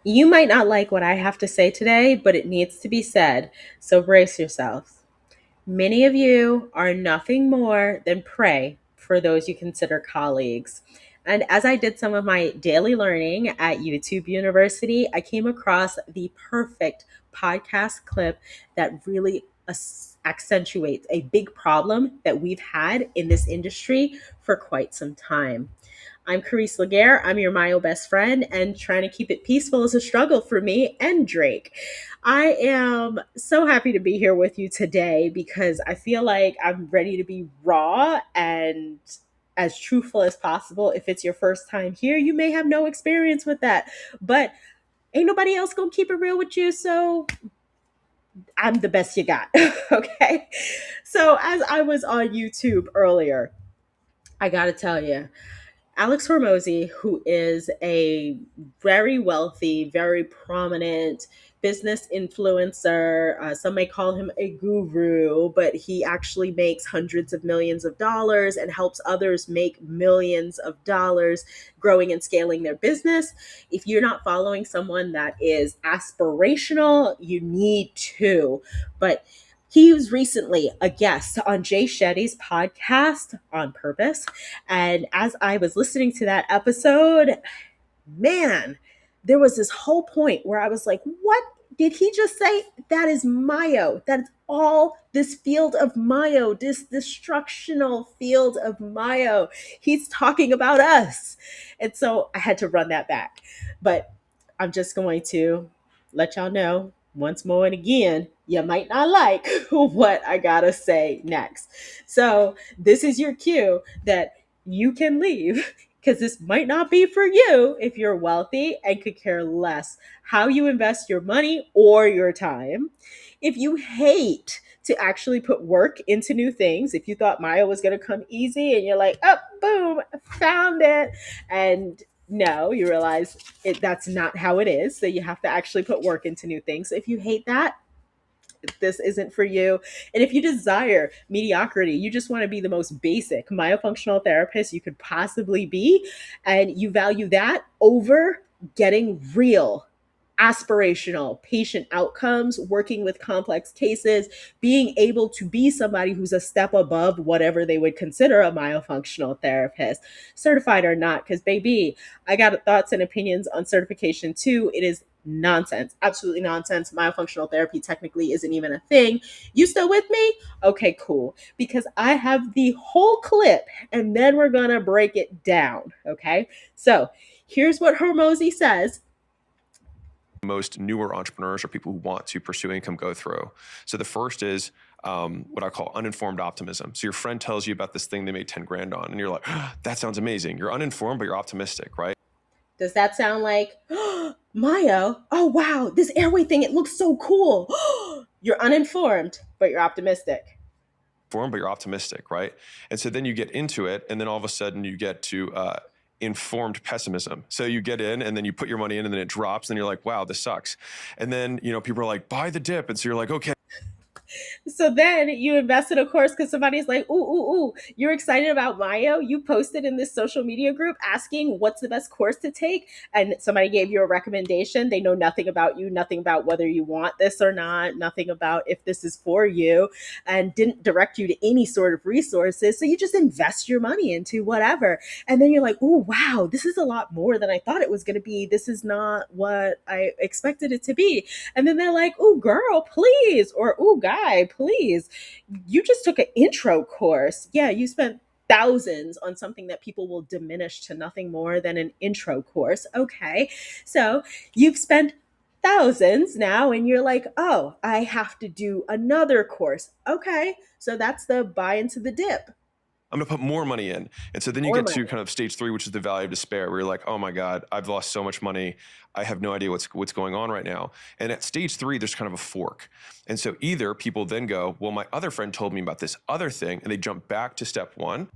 You might not like what I have to say today, but it needs to be said, so brace yourselves. Many of you are nothing more than prey for those you consider colleagues. And as I did some of my daily learning at YouTube University, I came across the perfect podcast clip that really accentuates a big problem that we've had in this industry for quite some time. I'm Carice Laguerre. I'm your Mayo best friend, and trying to keep it peaceful is a struggle for me and Drake. I am so happy to be here with you today because I feel like I'm ready to be raw and as truthful as possible. If it's your first time here, you may have no experience with that, but ain't nobody else gonna keep it real with you, so I'm the best you got. Okay. So, as I was on YouTube earlier, I gotta tell you, Alex Hormozi, who is a very wealthy, very prominent business influencer. Some may call him a guru, but he actually makes hundreds of millions of dollars and helps others make millions of dollars growing and scaling their business. If you're not following someone that is aspirational, you need to. But he was recently a guest on Jay Shetty's podcast on purpose. And as I was listening to that episode, man, there was this whole point where I was like, what did he just say? That is Myo. That's all this field of Myo, this destructional field of Myo. He's talking about us. And so I had to run that back. But I'm just going to let y'all know once more and again, you might not like what I gotta say next. So this is your cue that you can leave because this might not be for you if you're wealthy and could care less how you invest your money or your time. If you hate to actually put work into new things, if you thought Maya was going to come easy and you're like, oh, boom, found it. And no, you realize that's not how it is. So you have to actually put work into new things. If you hate that, this isn't for you. And if you desire mediocrity, you just want to be the most basic myofunctional therapist you could possibly be, and you value that over getting real aspirational patient outcomes, working with complex cases, being able to be somebody who's a step above whatever they would consider a myofunctional therapist, certified or not. Because, baby, I got thoughts and opinions on certification too. It is nonsense, absolutely nonsense. Myofunctional therapy technically isn't even a thing. You still with me? Okay, cool. Because I have the whole clip and then we're going to break it down. Okay. So here's what Hormozi says. Most newer entrepreneurs or people who want to pursue income go through. So the first is what I call uninformed optimism. So your friend tells you about this thing they made 10 grand on, and you're like, oh, that sounds amazing. You're uninformed, but you're optimistic, right? Does that sound like, oh, Maya? Oh, wow, this airway thing, it looks so cool. You're uninformed, but you're optimistic. Informed, but you're optimistic, right? And so then you get into it, and then all of a sudden you get to informed pessimism. So you get in and then you put your money in and then it drops and you're like, wow, this sucks. And then, people are like, buy the dip. And so you're like, okay. So then you invested, of course, because somebody's like, ooh, you're excited about Mayo. You posted in this social media group asking what's the best course to take. And somebody gave you a recommendation. They know nothing about you, nothing about whether you want this or not, nothing about if this is for you, and didn't direct you to any sort of resources. So you just invest your money into whatever. And then you're like, oh, wow, this is a lot more than I thought it was going to be. This is not what I expected it to be. And then they're like, oh, girl, please. Or, oh, guy, please. You just took an intro course. Yeah, you spent thousands on something that people will diminish to nothing more than an intro course. Okay. So you've spent thousands now and you're like, oh, I have to do another course. Okay. So that's the buy into the dip. I'm going to put more money in. And so then you More get to money. kind of stage 3, which is the valley of despair, where you're like, oh my God, I've lost so much money. I have no idea what's going on right now. And at stage 3, there's kind of a fork. And so either people then go, well, my other friend told me about this other thing, and they jump back to step 1.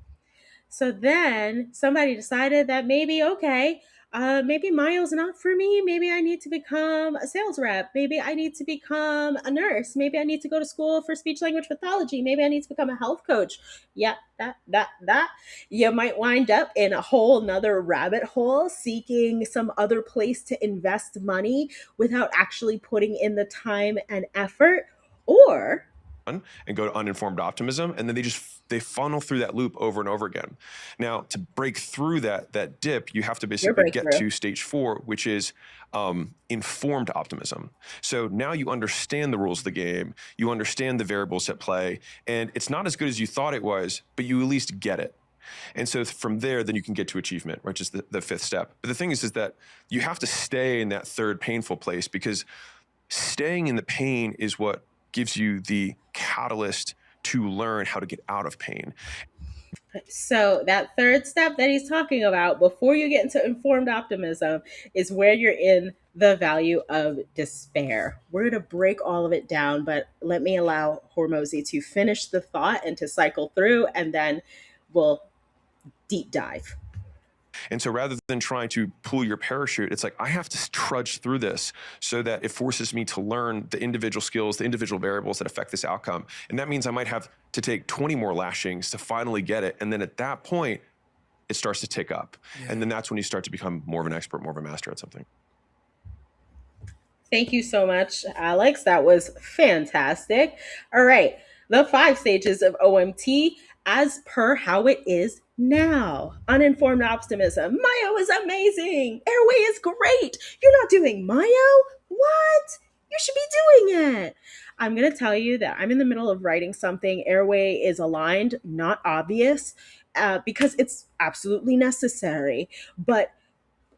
So then somebody decided that maybe, okay, maybe Myo's not for me. Maybe I need to become a sales rep. Maybe I need to become a nurse. Maybe I need to go to school for speech language pathology. Maybe I need to become a health coach. Yeah, that. You might wind up in a whole nother rabbit hole seeking some other place to invest money without actually putting in the time and effort. Or and go to uninformed optimism, and then they funnel through that loop over and over again. Now, to break through that dip, you have to your basically get breakthrough. to stage 4, which is informed optimism. So now you understand the rules of the game, you understand the variables at play, and it's not as good as you thought it was, but you at least get it. And so from there, then you can get to achievement, which is the fifth step. But the thing is that you have to stay in that third painful place, because staying in the pain is what gives you the catalyst to learn how to get out of pain. So that third step that he's talking about before you get into informed optimism is where you're in the value of despair. We're going to break all of it down, but let me allow Hormozi to finish the thought and to cycle through, and then we'll deep dive. And so rather than trying to pull your parachute, it's like, I have to trudge through this so that it forces me to learn the individual skills, the individual variables that affect this outcome. And that means I might have to take 20 more lashings to finally get it. And then at that point, it starts to tick up. Yeah. And then that's when you start to become more of an expert, more of a master at something. Thank you so much, Alex. That was fantastic. All right. The 5 stages of OMT as per how it is now. Uninformed optimism. Myo is amazing. Airway is great. You're not doing Myo? What? You should be doing it. I'm going to tell you that I'm in the middle of writing something. Airway is aligned, not obvious, because it's absolutely necessary. But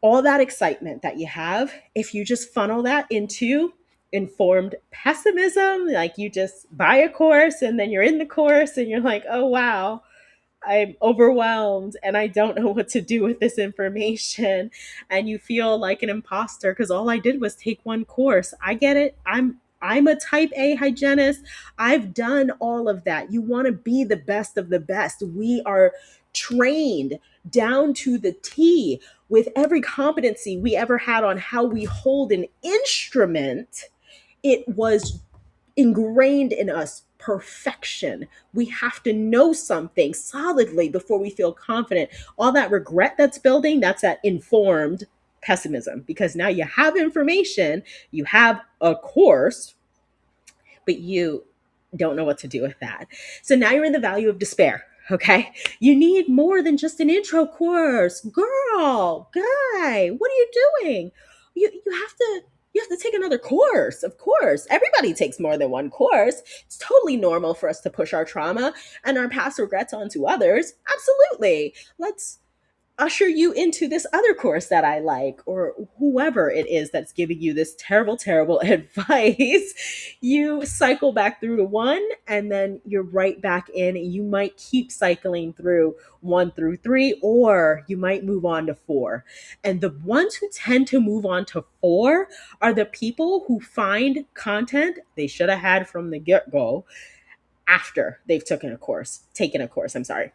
all that excitement that you have, if you just funnel that into informed pessimism, like you just buy a course and then you're in the course and you're like, oh, wow, I'm overwhelmed and I don't know what to do with this information. And you feel like an imposter because all I did was take one course. I get it. I'm a type A hygienist. I've done all of that. You want to be the best of the best. We are trained down to the T with every competency we ever had on how we hold an instrument. It was ingrained in us perfection. We have to know something solidly before we feel confident. All that regret that's building, that's that informed pessimism, because now you have information, you have a course, but you don't know what to do with that. So now you're in the value of despair. Okay. You need more than just an intro course. Girl, guy, what are you doing? You have to take another course. Of course. Everybody takes more than one course. It's totally normal for us to push our trauma and our past regrets onto others. Absolutely. Let's usher you into this other course that I like, or whoever it is that's giving you this terrible, terrible advice. You cycle back through to one and then you're right back in. You might keep cycling through 1 through 3, or you might move on to 4. And the ones who tend to move on to 4 are the people who find content they should have had from the get go after they've taken a course. I'm sorry.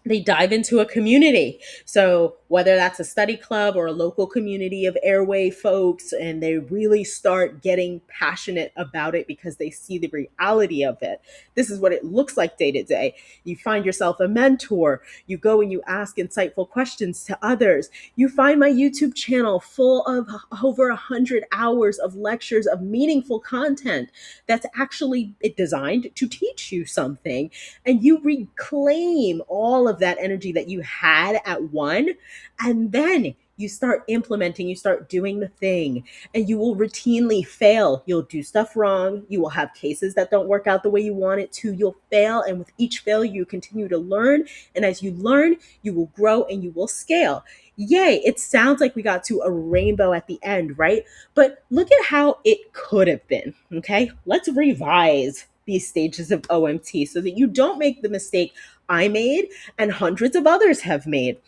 They dive into a community. So whether that's a study club or a local community of airway folks, and they really start getting passionate about it because they see the reality of it. This is what it looks like day to day. You find yourself a mentor. You go and you ask insightful questions to others. You find my YouTube channel full of over 100 hours of lectures of meaningful content that's actually designed to teach you something, and you reclaim all of that energy that you had at one, and then you start implementing, you start doing the thing, and you will routinely fail. You'll do stuff wrong. You will have cases that don't work out the way you want it to. You'll fail. And with each failure, you continue to learn. And as you learn, you will grow and you will scale. Yay. It sounds like we got to a rainbow at the end, right? But look at how it could have been. Okay. Let's revise these stages of OMT so that you don't make the mistake I made and hundreds of others have made.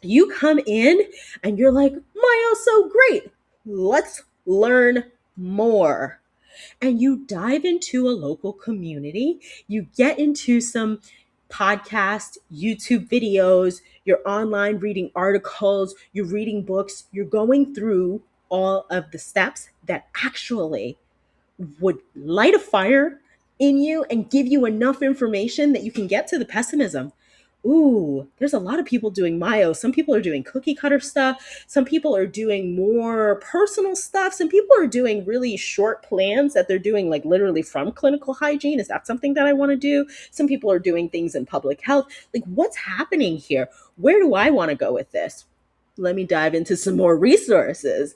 You come in and you're like, Mayo's so great. Let's learn more. And you dive into a local community. You get into some podcasts, YouTube videos, you're online reading articles, you're reading books, you're going through all of the steps that actually would light a fire in you and give you enough information that you can get to the pessimism. Ooh, there's a lot of people doing Myo. Some people are doing cookie cutter stuff. Some people are doing more personal stuff. Some people are doing really short plans that they're doing, like literally from clinical hygiene. Is that something that I want to do? Some people are doing things in public health. Like, what's happening here? Where do I want to go with this? Let me dive into some more resources.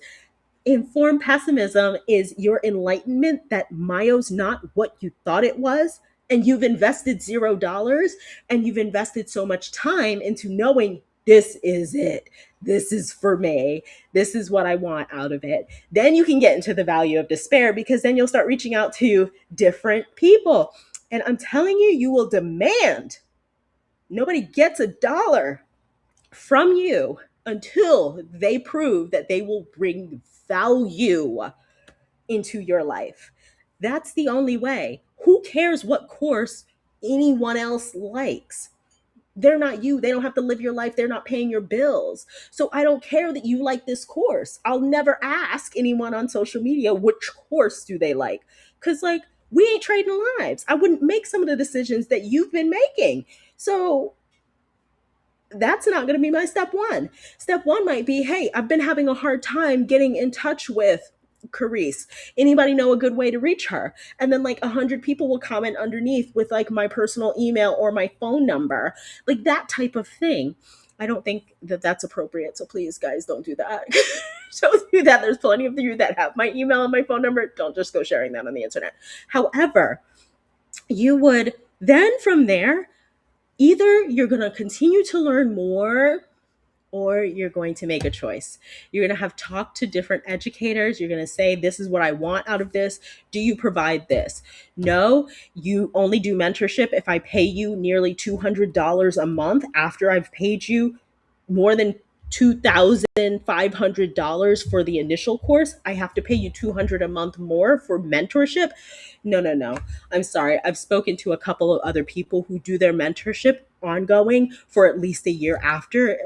Informed pessimism is your enlightenment that Mayo's not what you thought it was, and you've invested $0 and you've invested so much time into knowing this is it. This is for me. This is what I want out of it. Then you can get into the value of despair because then you'll start reaching out to different people. And I'm telling you, you will demand. Nobody gets a dollar from you until they prove that they will bring value into your life. That's the only way. Who cares what course anyone else likes? They're not you. They don't have to live your life. They're not paying your bills. So I don't care that you like this course. I'll never ask anyone on social media which course do they like. Because, like, we ain't trading lives. I wouldn't make some of the decisions that you've been making. So that's not going to be my step one. Step one might be, hey, I've been having a hard time getting in touch with Carice. Anybody know a good way to reach her? And then like 100 people will comment underneath with like my personal email or my phone number, like that type of thing. I don't think that that's appropriate. So please, guys, don't do that. Don't do that. There's plenty of you that have my email and my phone number. Don't just go sharing that on the internet. However, you would then from there, either you're going to continue to learn more or you're going to make a choice. You're going to have talked to different educators. You're going to say, this is what I want out of this. Do you provide this? No, you only do mentorship if I pay you nearly $200 a month after I've paid you more than $2,500 for the initial course. I have to pay you $200 a month more for mentorship. No, no, no. I'm sorry. I've spoken to a couple of other people who do their mentorship ongoing for at least a year after.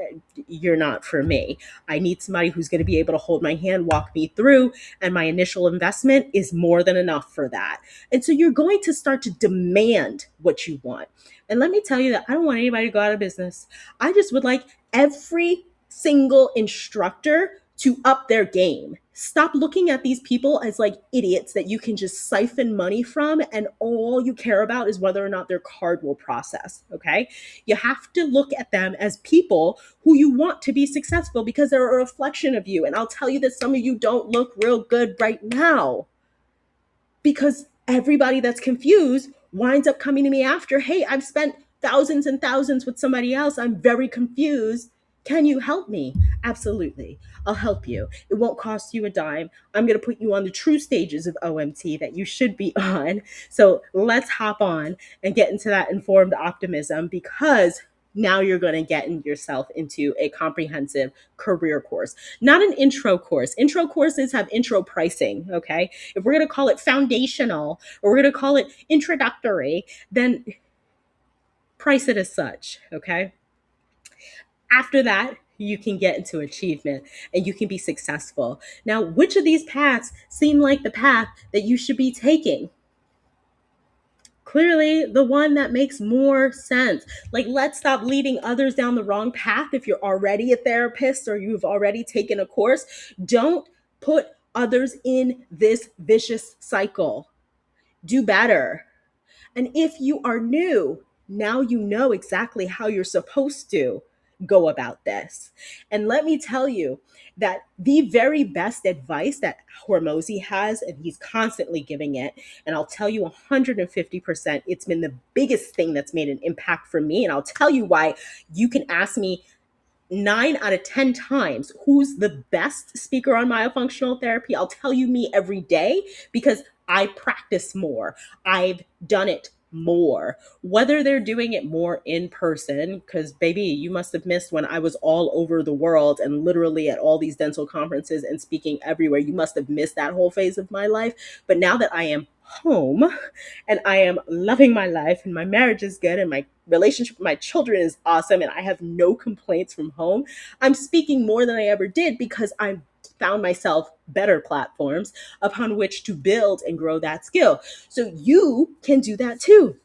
You're not for me. I need somebody who's going to be able to hold my hand, walk me through, and my initial investment is more than enough for that. And so you're going to start to demand what you want. And let me tell you that I don't want anybody to go out of business. I just would like every single instructor to up their game. Stop looking at these people as like idiots that you can just siphon money from and all you care about is whether or not their card will process, okay? You have to look at them as people who you want to be successful because they're a reflection of you. And I'll tell you that some of you don't look real good right now because everybody that's confused winds up coming to me after, hey, I've spent thousands and thousands with somebody else. I'm very confused. Can you help me? Absolutely. I'll help you. It won't cost you a dime. I'm going to put you on the true stages of OMT that you should be on. So let's hop on and get into that informed optimism because now you're going to get yourself into a comprehensive career course, not an intro course. Intro courses have intro pricing, okay? If we're going to call it foundational or we're going to call it introductory, then price it as such, okay? After that, you can get into achievement and you can be successful. Now, which of these paths seem like the path that you should be taking? Clearly, the one that makes more sense. Like, let's stop leading others down the wrong path. If you're already a therapist or you've already taken a course, don't put others in this vicious cycle. Do better. And if you are new, now you know exactly how you're supposed to go about this. And let me tell you that the very best advice that Hormozi has, and he's constantly giving it, and I'll tell you 150%, it's been the biggest thing that's made an impact for me. And I'll tell you why. You can ask me 9 out of 10 times who's the best speaker on myofunctional therapy. I'll tell you me every day because I practice more. I've done it more. Whether they're doing it more in person, because baby, you must have missed when I was all over the world and literally at all these dental conferences and speaking everywhere. You must have missed that whole phase of my life. But now that I am home and I am loving my life and my marriage is good and my relationship with my children is awesome and I have no complaints from home, I'm speaking more than I ever did because I found myself better platforms upon which to build and grow that skill. So you can do that too.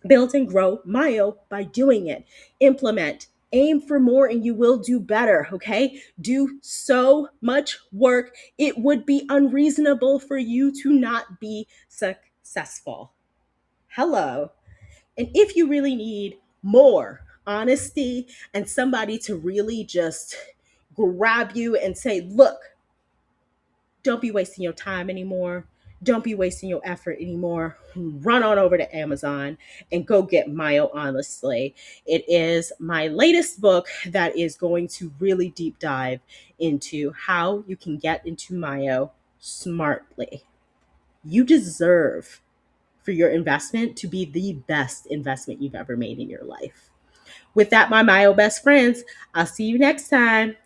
Build and grow Myo by doing it. Implement. Aim for more and you will do better, okay? Do so much work. It would be unreasonable for you to not be successful. Hello. And if you really need more honesty and somebody to really just grab you and say, look, don't be wasting your time anymore. Don't be wasting your effort anymore. Run on over to Amazon and go get Myo Honestly. It is my latest book that is going to really deep dive into how you can get into Myo smartly. You deserve for your investment to be the best investment you've ever made in your life. With that, my Myo best friends, I'll see you next time.